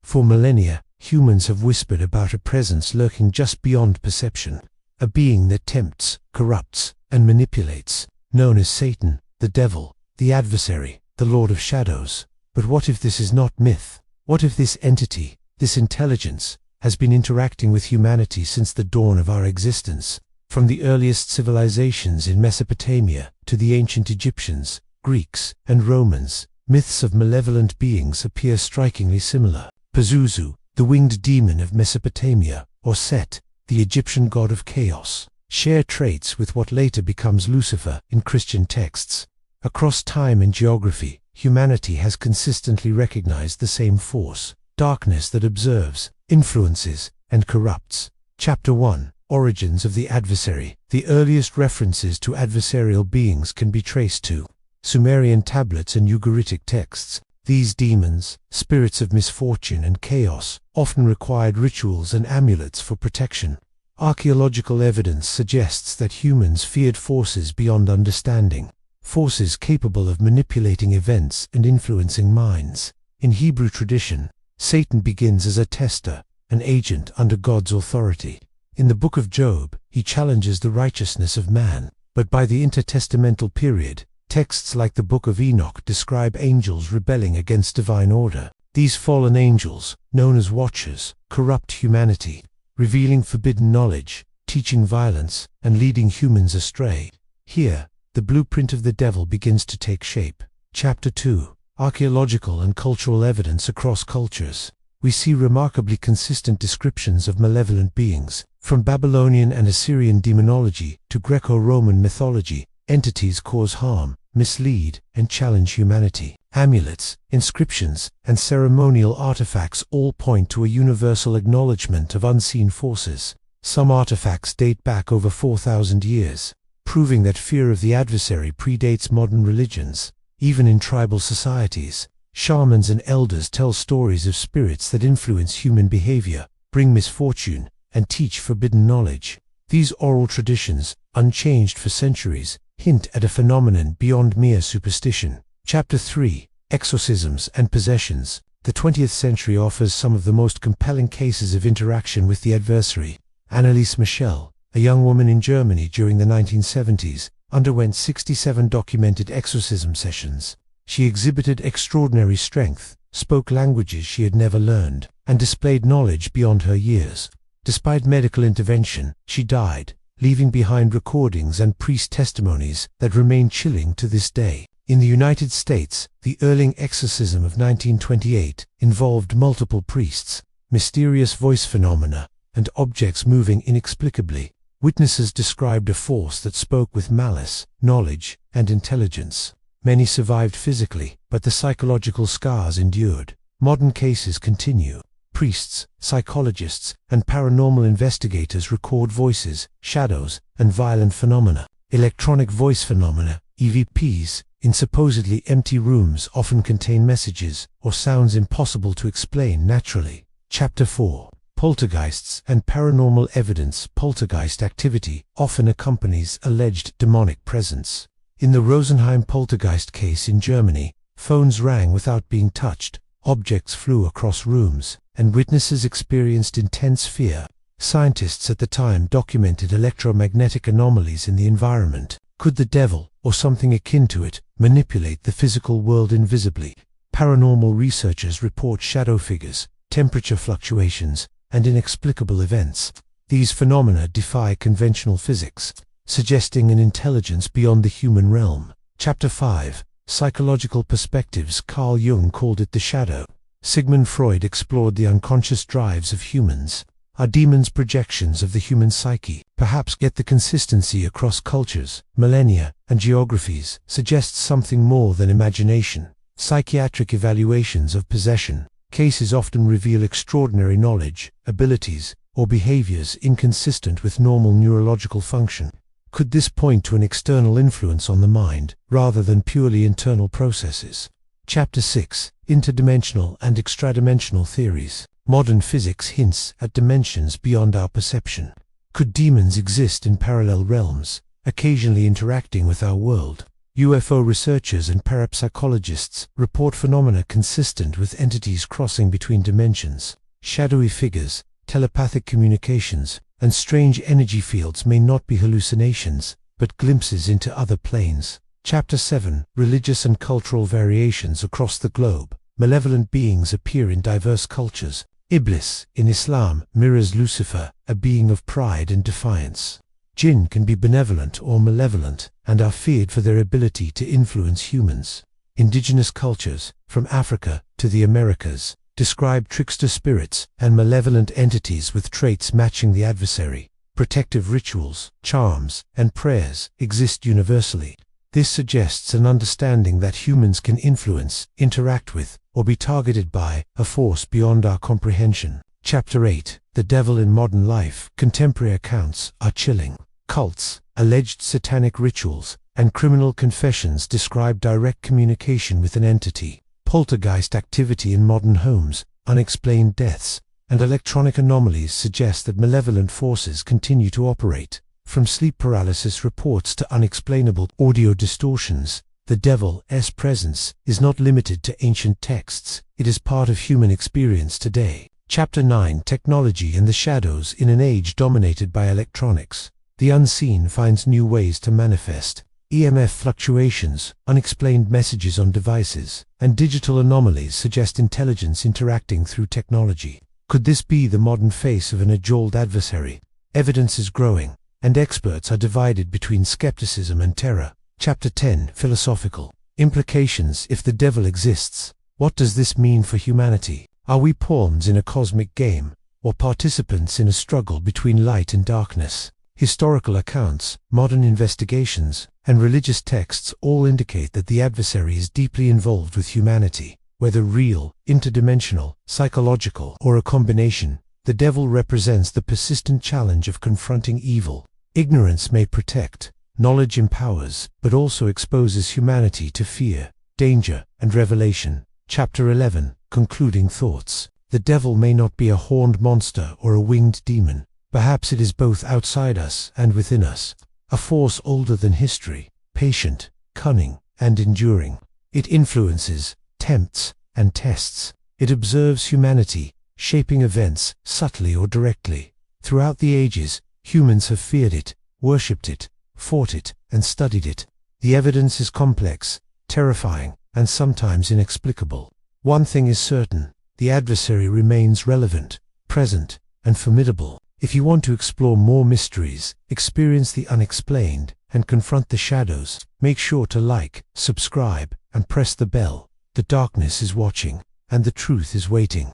For millennia, humans have whispered about a presence lurking just beyond perception, a being that tempts, corrupts, and manipulates, known as Satan, the devil, the adversary, the Lord of Shadows. But what if this is not myth? What if this entity, this intelligence, has been interacting with humanity since the dawn of our existence? From the earliest civilizations in Mesopotamia to the ancient Egyptians, Greeks, and Romans, myths of malevolent beings appear strikingly similar. Pazuzu, the winged demon of Mesopotamia, or Set, the Egyptian god of chaos, share traits with what later becomes Lucifer in Christian texts. Across time and geography, humanity has consistently recognized the same force, darkness that observes, influences, and corrupts. Chapter 1. Origins of the Adversary. The earliest references to adversarial beings can be traced to Sumerian tablets and Ugaritic texts. These demons, spirits of misfortune and chaos, often required rituals and amulets for protection. Archaeological evidence suggests that humans feared forces beyond understanding, forces capable of manipulating events and influencing minds. In Hebrew tradition, Satan begins as a tester, an agent under God's authority. In the Book of Job, he challenges the righteousness of man, but by the intertestamental period, texts like the Book of Enoch describe angels rebelling against divine order. These fallen angels, known as watchers, corrupt humanity, revealing forbidden knowledge, teaching violence, and leading humans astray. Here, the blueprint of the devil begins to take shape. Chapter 2. Archaeological and cultural evidence across cultures. We see remarkably consistent descriptions of malevolent beings. From Babylonian and Assyrian demonology to Greco-Roman mythology, entities cause harm, mislead, and challenge humanity. Amulets, inscriptions, and ceremonial artifacts all point to a universal acknowledgement of unseen forces. Some artifacts date back over 4,000 years, proving that fear of the adversary predates modern religions. Even in tribal societies, shamans and elders tell stories of spirits that influence human behavior, bring misfortune, and teach forbidden knowledge. These oral traditions, unchanged for centuries, hint at a phenomenon beyond mere superstition. Chapter 3. Exorcisms and Possessions. The 20th century offers some of the most compelling cases of interaction with the adversary. Anneliese Michel, a young woman in Germany during the 1970s, underwent 67 documented exorcism sessions. She exhibited extraordinary strength, spoke languages she had never learned, and displayed knowledge beyond her years. Despite medical intervention, she died, leaving behind recordings and priest testimonies that remain chilling to this day. In the United States, the Erling exorcism of 1928 involved multiple priests, mysterious voice phenomena, and objects moving inexplicably. Witnesses described a force that spoke with malice, knowledge, and intelligence. Many survived physically, but the psychological scars endured. Modern cases continue. Priests, psychologists, and paranormal investigators record voices, shadows, and violent phenomena. Electronic voice phenomena, EVPs, in supposedly empty rooms often contain messages or sounds impossible to explain naturally. Chapter 4. Poltergeists and Paranormal Evidence. Poltergeist activity often accompanies alleged demonic presence. In the Rosenheim poltergeist case in Germany, phones rang without being touched, objects flew across rooms, and witnesses experienced intense fear. Scientists at the time documented electromagnetic anomalies in the environment. Could the devil, or something akin to it, manipulate the physical world invisibly? Paranormal researchers report shadow figures, temperature fluctuations, and inexplicable events. These phenomena defy conventional physics, suggesting an intelligence beyond the human realm. Chapter 5. Psychological Perspectives. Carl Jung called it the shadow. Sigmund Freud explored the unconscious drives of humans. Are demons projections of the human psyche? Perhaps. Yet the consistency across cultures, millennia, and geographies suggests something more than imagination. Psychiatric evaluations of possession cases often reveal extraordinary knowledge, abilities, or behaviors inconsistent with normal neurological function. Could this point to an external influence on the mind, rather than purely internal processes? Chapter 6. Interdimensional and extradimensional theories. Modern physics hints at dimensions beyond our perception. Could demons exist in parallel realms, occasionally interacting with our world? UFO researchers and parapsychologists report phenomena consistent with entities crossing between dimensions. Shadowy figures, telepathic communications, and strange energy fields may not be hallucinations, but glimpses into other planes. Chapter 7. Religious and cultural variations across the globe. Malevolent beings appear in diverse cultures. Iblis, in Islam, mirrors Lucifer, a being of pride and defiance. Jinn can be benevolent or malevolent, and are feared for their ability to influence humans. Indigenous cultures, from Africa to the Americas, describe trickster spirits and malevolent entities with traits matching the adversary. Protective rituals, charms, and prayers exist universally. This suggests an understanding that humans can influence, interact with, or be targeted by a force beyond our comprehension. Chapter 8. The Devil in Modern Life. Contemporary accounts are chilling. Cults, alleged satanic rituals, and criminal confessions describe direct communication with an entity. Poltergeist activity in modern homes, unexplained deaths, and electronic anomalies suggest that malevolent forces continue to operate. From sleep paralysis reports to unexplainable audio distortions, the devil's presence is not limited to ancient texts. It is part of human experience today. Chapter 9. Technology and the shadows in an age dominated by electronics. The unseen finds new ways to manifest. EMF fluctuations, unexplained messages on devices, and digital anomalies suggest intelligence interacting through technology. Could this be the modern face of an age-old adversary? Evidence is growing, and experts are divided between skepticism and terror. Chapter 10. Philosophical implications. If the devil exists, what does this mean for humanity? Are we pawns in a cosmic game, or participants in a struggle between light and darkness? Historical accounts, modern investigations, and religious texts all indicate that the adversary is deeply involved with humanity. Whether real, interdimensional, psychological, or a combination, the devil represents the persistent challenge of confronting evil. Ignorance may protect, knowledge empowers, but also exposes humanity to fear, danger, and revelation. Chapter 11. Concluding thoughts. The devil may not be a horned monster or a winged demon. Perhaps it is both outside us and within us, a force older than history, patient, cunning, and enduring. It influences, tempts, and tests. It observes humanity, shaping events subtly or directly. Throughout the ages, humans have feared it, worshipped it, fought it, and studied it. The evidence is complex, terrifying, and sometimes inexplicable. One thing is certain: the adversary remains relevant, present, and formidable. If you want to explore more mysteries, experience the unexplained, and confront the shadows, make sure to like, subscribe, and press the bell. The darkness is watching, and the truth is waiting.